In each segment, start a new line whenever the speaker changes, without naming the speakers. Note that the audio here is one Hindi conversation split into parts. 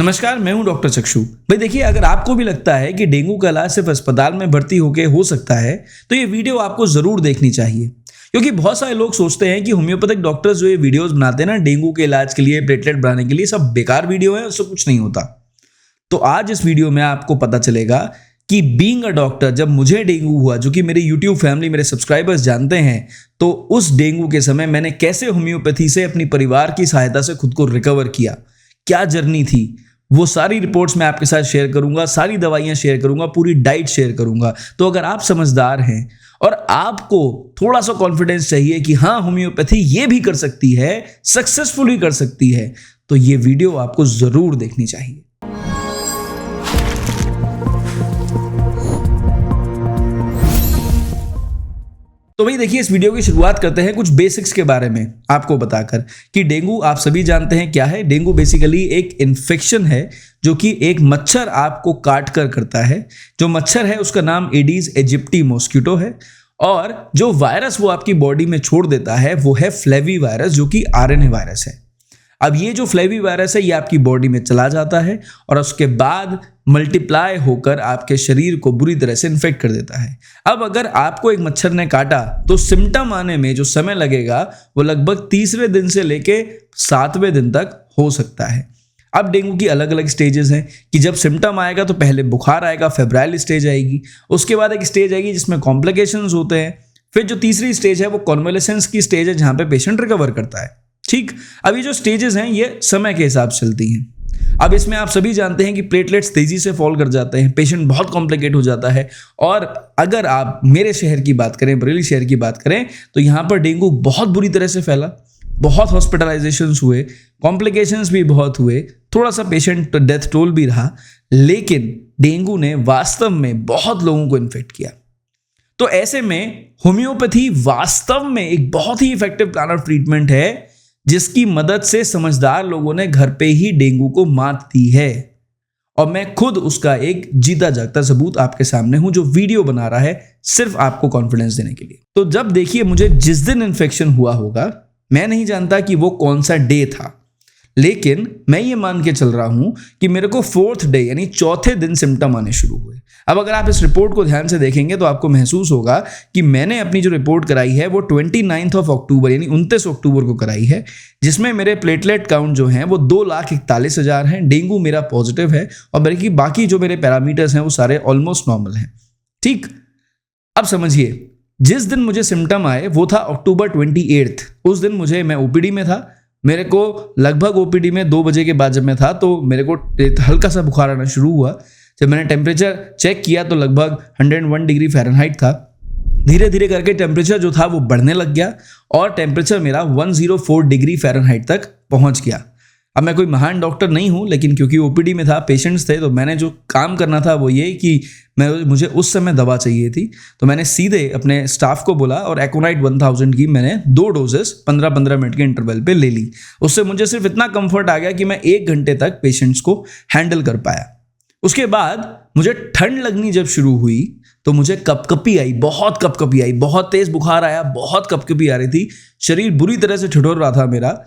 नमस्कार, मैं हूं डॉक्टर चक्षु। भाई देखिए, अगर आपको भी लगता है कि डेंगू का इलाज सिर्फ अस्पताल में भर्ती होकर हो सकता है तो ये वीडियो आपको जरूर देखनी चाहिए, क्योंकि बहुत सारे लोग सोचते हैं कि होम्योपैथिक डॉक्टर्स जो ये वीडियोस बनाते हैं ना डेंगू के इलाज के लिए, प्लेटलेट बढ़ाने के लिए, सब बेकार वीडियो है, उससे कुछ नहीं होता। तो आज इस वीडियो में आपको पता चलेगा कि बीइंग अ डॉक्टर, जब मुझे डेंगू हुआ, जो कि मेरी यूट्यूब फैमिली, मेरे सब्सक्राइबर्स जानते हैं, तो उस डेंगू के समय मैंने कैसे होम्योपैथी से अपनी परिवार की सहायता से खुद को रिकवर किया, क्या जर्नी थी, वो सारी रिपोर्ट्स मैं आपके साथ शेयर करूंगा, सारी दवाइयां शेयर करूंगा, पूरी डाइट शेयर करूंगा। तो अगर आप समझदार हैं और आपको थोड़ा सा कॉन्फिडेंस चाहिए कि हाँ होम्योपैथी ये भी कर सकती है, सक्सेसफुली कर सकती है, तो ये वीडियो आपको जरूर देखनी चाहिए। तो भाई देखिए, इस वीडियो की शुरुआत करते हैं कुछ बेसिक्स के बारे में आपको बताकर कि डेंगू आप सभी जानते हैं क्या है। डेंगू बेसिकली एक इन्फेक्शन है जो कि एक मच्छर आपको काट कर करता है। जो मच्छर है उसका नाम एडीज एजिप्टी मॉस्किटो है, और जो वायरस वो आपकी बॉडी में छोड़ देता है वो है फ्लेवी वायरस, जो कि आरएनए वायरस है। अब ये जो फ्लेवी वायरस है ये आपकी बॉडी में चला जाता है और उसके बाद मल्टीप्लाई होकर आपके शरीर को बुरी तरह से इन्फेक्ट कर देता है। अब अगर आपको एक मच्छर ने काटा तो सिम्टम आने में जो समय लगेगा वो लगभग तीसरे दिन से लेके 7वें दिन तक हो सकता है। अब डेंगू की अलग अलग स्टेजेस हैं कि जब सिम्टम आएगा तो पहले बुखार आएगा, फेब्राइल स्टेज आएगी, उसके बाद एक स्टेज आएगी जिसमें कॉम्प्लिकेशंस होते हैं, फिर जो तीसरी स्टेज है वो कॉन्वलेसेंस की स्टेज है जहां पे पेशेंट रिकवर करता है। ठीक, अब ये जो स्टेजेस हैं ये समय के हिसाब से चलती हैं। अब इसमें आप सभी जानते हैं कि प्लेटलेट्स तेजी से फॉल कर जाते हैं, पेशेंट बहुत कॉम्प्लिकेट हो जाता है। और अगर आप मेरे शहर की बात करें, बरेली शहर की बात करें, तो यहाँ पर डेंगू बहुत बुरी तरह से फैला, बहुत हॉस्पिटलाइजेशंस हुए, कॉम्प्लिकेशंस भी बहुत हुए, थोड़ा सा पेशेंट डेथ टोल भी रहा, लेकिन डेंगू ने वास्तव में बहुत लोगों को इन्फेक्ट किया। तो ऐसे में होम्योपैथी वास्तव में एक बहुत ही इफेक्टिव प्लान ऑफ ट्रीटमेंट है, जिसकी मदद से समझदार लोगों ने घर पे ही डेंगू को मात दी है। और मैं खुद उसका एक जीता जागता सबूत आपके सामने हूं, जो वीडियो बना रहा है सिर्फ आपको कॉन्फिडेंस देने के लिए। तो जब देखिए, मुझे जिस दिन इन्फेक्शन हुआ होगा, मैं नहीं जानता कि वो कौन सा डे था, लेकिन मैं ये मान के चल रहा हूं कि मेरे को 4th डे यानी चौथे दिन सिम्टम आने शुरू हुए। अब अगर आप इस रिपोर्ट को ध्यान से देखेंगे तो आपको महसूस होगा कि मैंने अपनी जो रिपोर्ट कराई है वो 29 अक्टूबर यानी 29 अक्टूबर को कराई है, जिसमें मेरे प्लेटलेट काउंट जो हैं वो 2,41,000 हैं। डेंगू मेरा पॉजिटिव है और बल्कि बाकी जो मेरे पैरामीटर्स हैं वो सारे ऑलमोस्ट नॉर्मल हैं। ठीक, अब समझिए, जिस दिन मुझे सिम्टम आए वो था अक्टूबर 28। उस दिन मैं ओपीडी में था। मेरे को लगभग ओपीडी में 2 बजे के बाद जब मैं था तो मेरे को हल्का सा बुखार आना शुरू हुआ। जब मैंने टेम्परेचर चेक किया तो लगभग 101 डिग्री फ़ारेनहाइट था। धीरे धीरे करके टेम्परेचर जो था वो बढ़ने लग गया और टेम्परेचर मेरा 104 डिग्री फ़ारेनहाइट तक पहुंच गया। अब मैं कोई महान डॉक्टर नहीं हूं, लेकिन क्योंकि ओपीडी में था, पेशेंट्स थे, तो मैंने जो काम करना था वो ये कि मुझे उस समय दवा चाहिए थी, तो मैंने सीधे अपने स्टाफ को बोला और एकोनाइट 1000 की मैंने 2 डोजेस 15-15 मिनट के इंटरवल पे ले ली। उससे मुझे सिर्फ इतना कंफर्ट आ गया कि मैं 1 घंटे तक पेशेंट्स को हैंडल कर पाया। उसके बाद मुझे ठंड लगनी जब शुरू हुई तो मुझे कपकपी आई, बहुत कपकपी आई, बहुत तेज बुखार आया, बहुत कपकपी आ रही थी, शरीर बुरी तरह से ठिठुर रहा था मेरा।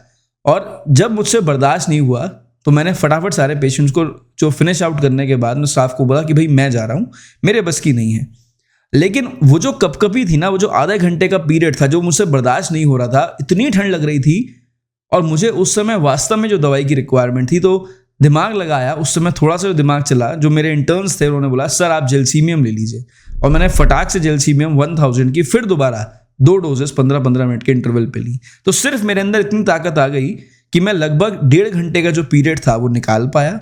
और जब मुझसे बर्दाश्त नहीं हुआ तो मैंने फटाफट सारे पेशेंट्स को जो फिनिश आउट करने के बाद मैं स्टाफ को बोला कि भाई मैं जा रहा हूँ, मेरे बस की नहीं है। लेकिन वो जो कपकपी थी ना, वो जो आधे घंटे का पीरियड था जो मुझसे बर्दाश्त नहीं हो रहा था, इतनी ठंड लग रही थी और मुझे उस समय वास्तव में जो दवाई की रिक्वायरमेंट थी, तो दिमाग लगाया। उस समय थोड़ा सा जो दिमाग चला, जो मेरे इंटर्न्स थे उन्होंने बोला सर आप जेलसीमियम ले लीजिए, और मैंने फटाक से जेलसीमियम 1000 की फिर दोबारा 2 डोजेस 15-15 मिनट के इंटरवल पे ली। तो सिर्फ मेरे अंदर इतनी ताकत आ गई कि मैं लगभग 1.5 घंटे का जो पीरियड था वो निकाल पाया,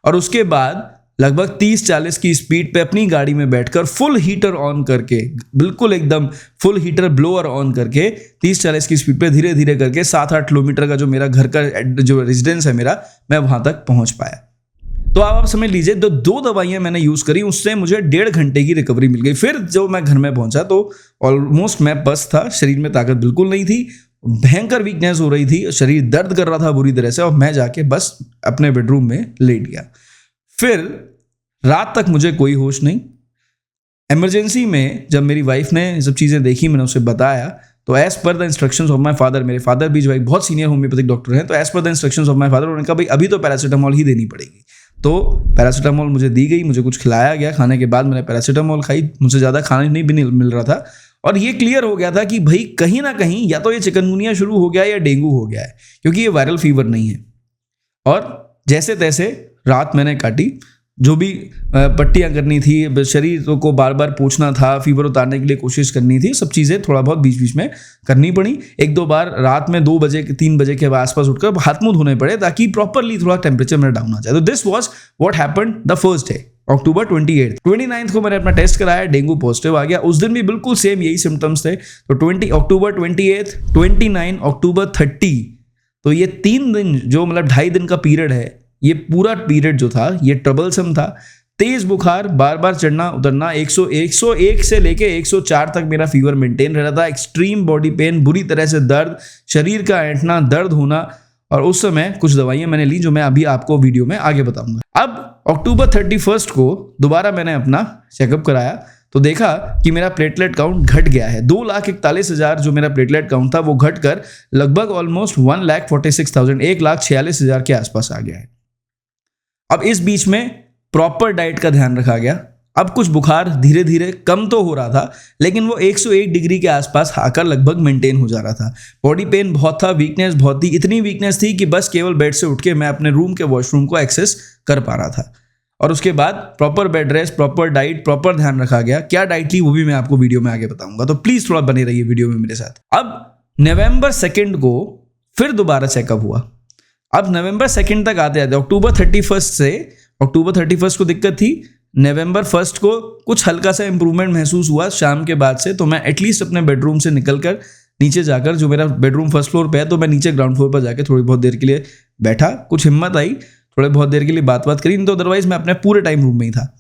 और उसके बाद लगभग 30-40 की स्पीड पे अपनी गाड़ी में बैठकर फुल हीटर ऑन करके, बिल्कुल एकदम फुल हीटर ब्लोअर ऑन करके 30-40 की स्पीड पे धीरे धीरे करके 7-8 किलोमीटर का जो मेरा घर का जो रेजिडेंस है मेरा, मैं वहां तक पहुंच पाया। तो आप समझ लीजिए, 2 दवाइयां मैंने यूज करी, उससे मुझे 1.5 घंटे की रिकवरी मिल गई। फिर जब मैं घर में पहुंचा तो ऑलमोस्ट मैं बस था, शरीर में ताकत बिल्कुल नहीं थी, भयंकर वीकनेस हो रही थी, शरीर दर्द कर रहा था बुरी तरह से, और मैं जाके बस अपने बेडरूम में लेट गया। फिर रात तक मुझे कोई होश नहीं। इमरजेंसी में जब मेरी वाइफ ने सब चीज़ें देखी, मैंने उसे बताया, तो as per the instructions of my father, मेरे फादर भी जो एक बहुत सीनियर होम्योपैथिक डॉक्टर हैं, तो as per the instructions of my father उन्होंने कहा भाई अभी तो पैरासीटामोल ही देनी पड़ेगी। तो पैरासीटामोल मुझे दी गई, मुझे कुछ खिलाया गया, खाने के बाद मैंने पैरासीटामोल खाई, मुझसे ज़्यादा खाना नहीं भी मिल रहा था और ये क्लियर हो गया था कि भाई कहीं ना कहीं या तो ये चिकनगुनिया शुरू हो गया या डेंगू हो गया है, क्योंकि ये वायरल फीवर नहीं है। और जैसे तैसे रात मैंने काटी, जो भी पट्टियाँ करनी थी, शरीर को बार बार पोंछना था, फीवर उतारने के लिए कोशिश करनी थी, सब चीज़ें थोड़ा बहुत बीच बीच में करनी पड़ी। एक दो बार रात में 2 बजे 3 बजे के आसपास उठकर हाथ मुंह धोने पड़े ताकि प्रॉपरली थोड़ा टेम्परेचर मेरा डाउन आ जाए। तो this was what happened the first day, October 28। 29 को मैंने अपना टेस्ट कराया, डेंगू पॉजिटिव आ गया। उस दिन भी बिल्कुल सेम यही सिम्टम्स थे। तो अक्टूबर 28, 29, अक्टूबर 30, तो ये 3 दिन जो मतलब 2.5 दिन का पीरियड है, ये पूरा पीरियड जो था ये ट्रबलसम था। तेज बुखार, बार बार चढ़ना उतरना, 101 से लेके 104 तक मेरा फीवर मेंटेन रह रहा था। एक्सट्रीम बॉडी पेन, बुरी तरह से दर्द, शरीर का ऐंठना, दर्द होना। और उस समय कुछ दवाइयां मैंने ली जो मैं अभी आपको वीडियो में आगे बताऊंगा। अब अक्टूबर 31 को दोबारा मैंने अपना चेकअप कराया तो देखा कि मेरा प्लेटलेट काउंट घट गया है। 2,41,000 जो मेरा प्लेटलेट काउंट था वो घटकर लगभग ऑलमोस्ट 1,46,000, 1,46,000 के आसपास आ गया है। अब इस बीच में प्रॉपर डाइट का ध्यान रखा गया। अब कुछ बुखार धीरे धीरे कम तो हो रहा था, लेकिन वो 101 डिग्री के आसपास आकर लगभग मेंटेन हो जा रहा था। बॉडी पेन बहुत था, वीकनेस बहुत थी, इतनी वीकनेस थी कि बस केवल बेड से उठ के मैं अपने रूम के वॉशरूम को एक्सेस कर पा रहा था। और उसके बाद proper bed rest, proper diet, proper ध्यान रखा गया। क्या डाइट ली वो भी मैं आपको वीडियो में आगे बताऊंगा, तो प्लीज थोड़ा बने रहिए वीडियो में मेरे साथ। अब नवंबर 2 को फिर दोबारा चेकअप हुआ। अब नवंबर 2 तक आते आते अक्टूबर 31 को दिक्कत थी, नवंबर 1 को कुछ हल्का सा इंप्रूवमेंट महसूस हुआ शाम के बाद से। तो मैं एटलीस्ट अपने बेडरूम से निकलकर नीचे जाकर, जो मेरा बेडरूम फर्स्ट फ्लोर पे है, तो मैं नीचे ग्राउंड फ्लोर पर जाकर थोड़ी बहुत देर के लिए बैठा, कुछ हिम्मत आई, थोड़े बहुत देर के लिए बात करी, नहीं तो अदरवाइज मैं अपने पूरे टाइम रूम में ही था।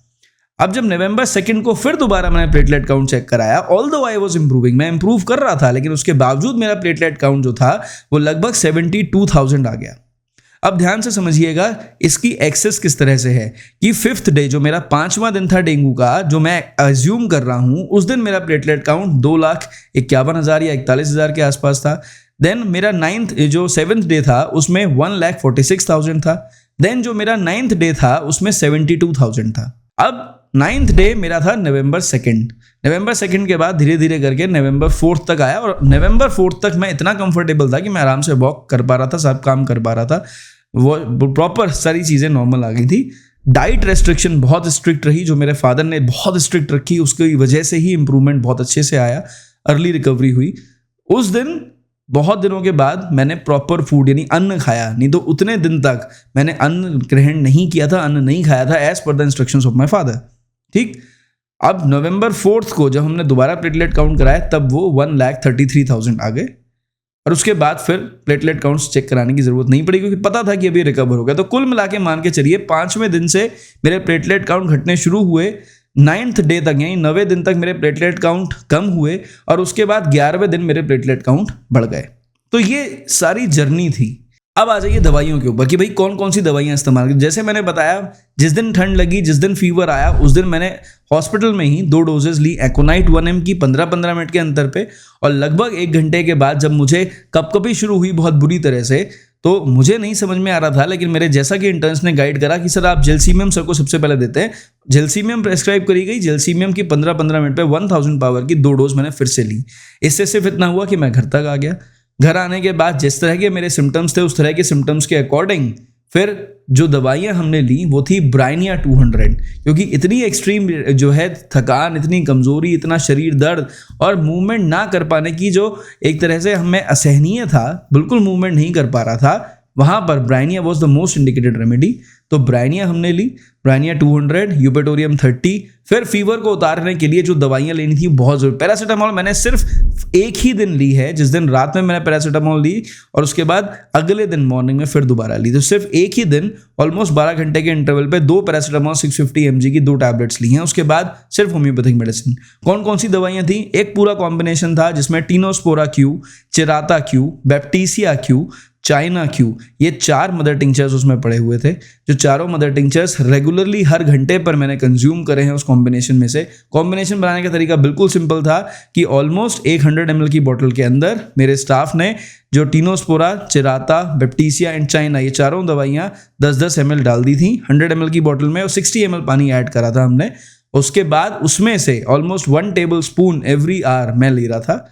अब जब नवंबर 2 को फिर दोबारा मैंने प्लेटलेट काउंट चेक कराया, ऑल्दो आई वाज इंप्रूविंग, मैं इंप्रूव कर रहा था, लेकिन उसके बावजूद मेरा प्लेटलेट काउंट जो था वो लगभग 72,000 आ गया। अब ध्यान से समझिएगा इसकी एक्सेस किस तरह से है कि 5th डे, जो मेरा 5वां दिन था डेंगू का, जो मैं अज्यूम कर रहा हूं, उस दिन मेरा प्लेटलेट काउंट 2,51,000 या 41,000 के आसपास था। देन मेरा 7th डे था, उसमें 1,46,000 था। देन जो मेरा 9th डे था उसमें 72,000 था। अब 9th डे मेरा था नवंबर 2 के बाद धीरे धीरे करके नवंबर 4 तक आया, और नवंबर 4 तक मैं इतना कंफर्टेबल था कि मैं आराम से वॉक कर पा रहा था, सब काम कर पा रहा था, वो प्रॉपर सारी चीज़ें नॉर्मल आ गई थी। डाइट रेस्ट्रिक्शन बहुत स्ट्रिक्ट रही, जो मेरे फादर ने बहुत स्ट्रिक्ट रखी, उसकी वजह से ही इंप्रूवमेंट बहुत अच्छे से आया, अर्ली रिकवरी हुई। उस दिन बहुत दिनों के बाद मैंने प्रॉपर फूड यानी अन्न खाया, नहीं तो उतने दिन तक मैंने अन्न ग्रहण नहीं किया था, अन्न नहीं खाया था as per the instructions of my father. ठीक, अब नवंबर 4 को जब हमने दोबारा प्लेटलेट काउंट कराया तब वो 1,33,000 आ गए, और उसके बाद फिर प्लेटलेट काउंट्स चेक कराने की जरूरत नहीं पड़ी, क्योंकि पता था कि अभी रिकवर हो गया। तो कुल मिला के मान के चलिए 5वें दिन से मेरे प्लेटलेट काउंट घटने शुरू हुए, 9th डे तक यानी 9वें दिन तक मेरे प्लेटलेट काउंट कम हुए, और उसके बाद 11वें दिन मेरे प्लेटलेट काउंट बढ़ गए। तो ये सारी जर्नी थी। अब आ जाइए दवाइयों के ऊपर कि भाई कौन कौन सी दवाइयाँ इस्तेमाल की। जैसे मैंने बताया, जिस दिन ठंड लगी, जिस दिन फीवर आया, उस दिन मैंने हॉस्पिटल में ही 2 डोजेस ली एकोनाइट 1 की 15-15 मिनट के अंतर पे, और लगभग 1 घंटे के बाद जब मुझे कपकपी शुरू हुई बहुत बुरी तरह से, तो मुझे नहीं समझ में आ रहा था, लेकिन मेरे जैसा कि इंटर्न्स ने गाइड करा कि सर आप जेलसीमियम सर को सबसे पहले देते हैं, जेलसीमियम प्रेस्क्राइब करी गई। जेलसीमियम की 15-15 मिनट पे 1000 पावर की 2 डोज मैंने फिर से ली। इससे सिर्फ इतना हुआ कि मैं घर तक आ गया। घर आने के बाद जिस तरह के मेरे सिम्टम्स थे, उस तरह के सिम्टम्स के अकॉर्डिंग फिर जो दवाइयाँ हमने ली वो थी ब्राइनिया 200, क्योंकि इतनी एक्सट्रीम जो है थकान, इतनी कमज़ोरी, इतना शरीर दर्द और मूवमेंट ना कर पाने की जो एक तरह से हमें असहनीय था, बिल्कुल मूवमेंट नहीं कर पा रहा था, वहाँ पर Bryonia was the most indicated remedy. तो ब्राइनिया हमने ली, ब्राइनिया 200, यूपेटोरियम 30। फिर फीवर को उतारने के लिए जो दवाइयाँ लेनी थी बहुत जरूरी, पैरासीटामोल मैंने सिर्फ एक ही दिन ली है, जिस दिन रात में मैंने पैरासीटामोल ली, और उसके बाद अगले दिन मॉर्निंग में फिर दोबारा ली। तो सिर्फ एक ही दिन ऑलमोस्ट 12 घंटे के इंटरवल पे 2 पैरासीटामोल 650 mg की 2 टैबलेट्स ली हैं। उसके बाद सिर्फ होम्योपैथिक मेडिसिन। कौन कौन सी दवाइयाँ थी? एक पूरा कॉम्बिनेशन था जिसमें Tinospora Q, Chirata Q, Baptisia Q, China Q, ये 4 मदर टिंचर्स उसमें पड़े हुए थे, जो चारों मदर टिंचर्स रेगुलरली हर घंटे पर मैंने कंज्यूम करे हैं उस कॉम्बिनेशन में से। कॉम्बिनेशन बनाने का तरीका बिल्कुल सिंपल था कि ऑलमोस्ट 100 ml की बोतल के अंदर मेरे स्टाफ ने जो टीनोस्पोरा, चिराता, बैप्टीसिया एंड चाइना, ये चारों दवाइयाँ 10-10 ml डाल दी थी 100 ml की बोतल में, और 60 ml पानी ऐड करा था हमने। उसके बाद उसमें से almost 1 tablespoon every hour मैं ले रहा था।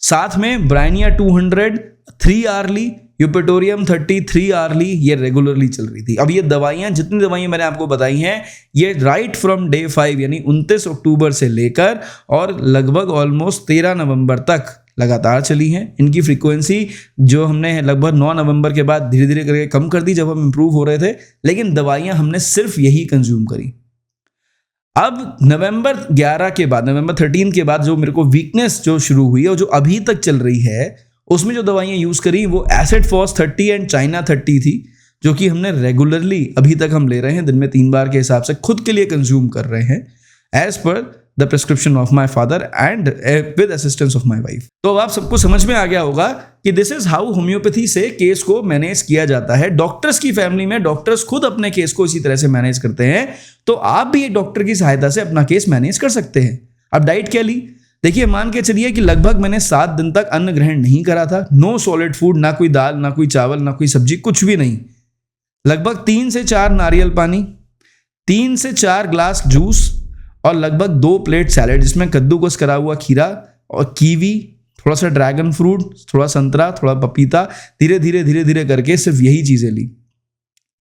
साथ में ब्राइनिया 200 3 आवर ली, यूपेटोरियम 30 3 आवर ली, ये रेगुलरली चल रही थी। अब ये दवाइयाँ, जितनी दवाइयाँ मैंने आपको बताई हैं, ये राइट फ्रॉम डे 5 यानी 29 अक्टूबर से लेकर और लगभग ऑलमोस्ट 13 नवंबर तक लगातार चली हैं। इनकी फ्रीक्वेंसी जो हमने लगभग 9 नवंबर के बाद धीरे धीरे करके कम कर दी जब हम इम्प्रूव हो रहे थे, लेकिन दवाइयाँ हमने सिर्फ यही कंज्यूम करी। अब नवंबर 11 के बाद, नवंबर 13 के बाद जो मेरे को वीकनेस जो शुरू हुई और जो अभी तक चल रही है, उसमें जो दवाइयाँ यूज़ करी वो एसिड फॉस 30 एंड चाइना 30 थी, जो कि हमने रेगुलरली अभी तक हम ले रहे हैं, दिन में 3 बार के हिसाब से खुद के लिए कंज्यूम कर रहे हैं, as per the prescription of my father and with assistance of my wife. तो अब आप सबको समझ में आ गया होगा कि दिस इज हाउ होम्योपैथी से केस को मैनेज किया जाता है। डॉक्टर्स की फैमिली में डॉक्टर्स खुद अपने केस को इसी तरह से मैनेज करते हैं, तो आप भी एक डॉक्टर की सहायता से अपना केस मैनेज कर सकते हैं। अब डाइट क्या ली? देखिए, मान के चलिए कि लगभग मैंने 7 दिन तक अन्न ग्रहण नहीं करा था, नो सॉलिड फूड, ना कोई दाल, ना कोई चावल, ना कोई सब्जी, कुछ भी नहीं। लगभग 3 से 4 नारियल पानी, 3 से 4 ग्लास जूस और लगभग 2 प्लेट सैलेड, जिसमें कद्दूकस करा हुआ खीरा और कीवी, थोड़ा सा ड्रैगन फ्रूट, थोड़ा संतरा, थोड़ा पपीता, धीरे धीरे करके सिर्फ यही चीज़ें ली।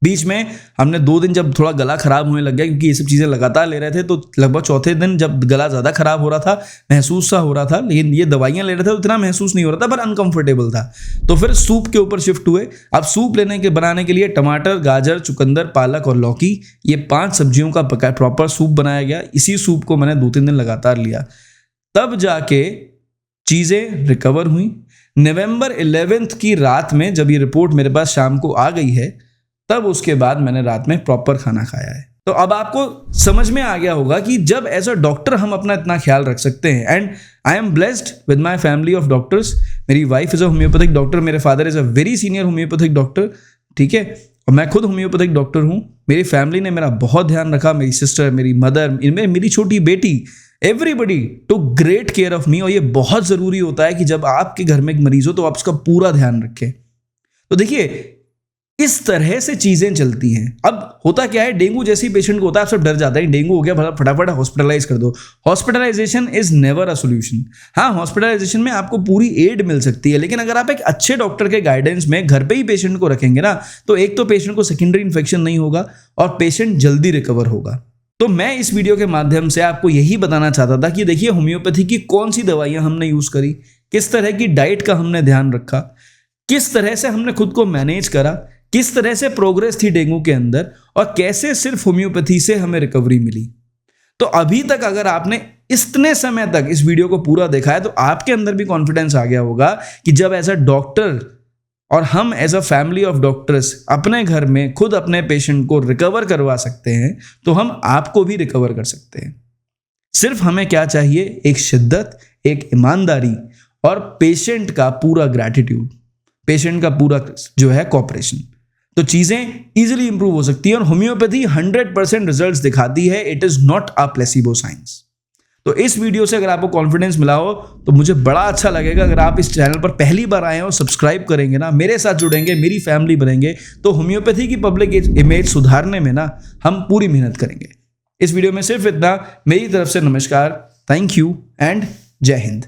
बीच में हमने 2 दिन जब थोड़ा गला खराब होने लग गया, क्योंकि ये सब चीज़ें लगातार ले रहे थे, तो लगभग चौथे दिन जब गला ज़्यादा खराब हो रहा था, महसूस सा हो रहा था, लेकिन ये दवाइयाँ ले रहे थे तो इतना महसूस नहीं हो रहा था, पर अनकंफर्टेबल था, तो फिर सूप के ऊपर शिफ्ट हुए। अब सूप बनाने के लिए टमाटर, गाजर, चुकंदर, पालक और लौकी, ये 5 सब्जियों का प्रॉपर सूप बनाया गया। इसी सूप को मैंने 2-3 दिन लगातार लिया, तब जाके चीज़ें रिकवर हुई। नवंबर 11 की रात में जब ये रिपोर्ट मेरे पास शाम को आ गई है, तब उसके बाद मैंने रात में प्रॉपर खाना खाया है। तो अब आपको समझ में आ गया होगा कि जब एज अ डॉक्टर हम अपना इतना ख्याल रख सकते हैं, and I am blessed with my family of doctors. मेरी wife is a homeopathic doctor, मेरे father is a very senior homeopathic doctor, ठीक है, और मैं खुद होम्योपैथिक डॉक्टर हूँ। मेरी फैमिली ने मेरा बहुत ध्यान रखा, मेरी सिस्टर, मेरी मदर, इनमें मेरी छोटी बेटी, everybody took great care of me. और ये बहुत ज़रूरी होता है कि जब आपके घर में एक मरीज हो तो आप उसका पूरा ध्यान रखें। तो देखिए, इस तरह से चीजें चलती हैं। अब होता क्या है, डेंगू जैसी पेशेंट को होता है, आप सब डर जाते हैं, डेंगू हो गया, फटाफट हॉस्पिटलाइज कर दो। Hospitalisation is never a solution. हाँ, हॉस्पिटलाइजेशन में आपको पूरी एड मिल सकती है, लेकिन अगर आप एक अच्छे डॉक्टर के गाइडेंस में घर पे ही पेशेंट को रखेंगे ना, तो एक तो पेशेंट को सेकेंडरी इन्फेक्शन नहीं होगा और पेशेंट जल्दी रिकवर होगा। तो मैं इस वीडियो के माध्यम से आपको यही बताना चाहता था कि देखिए, होम्योपैथी की कौन सी दवाइयां हमने यूज करी, किस तरह की डाइट का हमने ध्यान रखा, किस तरह से हमने खुद को मैनेज करा, किस तरह से प्रोग्रेस थी डेंगू के अंदर, और कैसे सिर्फ होम्योपैथी से हमें रिकवरी मिली। तो अभी तक अगर आपने इतने समय तक इस वीडियो को पूरा देखा है, तो आपके अंदर भी कॉन्फिडेंस आ गया होगा कि जब एज अ डॉक्टर और हम as a family of doctors अपने घर में खुद अपने पेशेंट को रिकवर करवा सकते हैं, तो हम आपको भी रिकवर कर सकते हैं। सिर्फ हमें क्या चाहिए? एक शिद्दत, एक ईमानदारी और पेशेंट का पूरा ग्रैटिट्यूड, पेशेंट का पूरा जो है कोऑपरेशन, तो चीजें इजीली इंप्रूव हो सकती है। और होम्योपैथी 100% रिजल्ट्स दिखाती है, it is not a placebo science. तो इस वीडियो से अगर आपको कॉन्फिडेंस मिला हो तो मुझे बड़ा अच्छा लगेगा अगर आप इस चैनल पर पहली बार आए हो, सब्सक्राइब करेंगे ना, मेरे साथ जुड़ेंगे, मेरी फैमिली बनेंगे, तो होम्योपैथी की पब्लिक इमेज सुधारने में ना हम पूरी मेहनत करेंगे। इस वीडियो में सिर्फ इतना, मेरी तरफ से नमस्कार, थैंक यू एंड जय हिंद।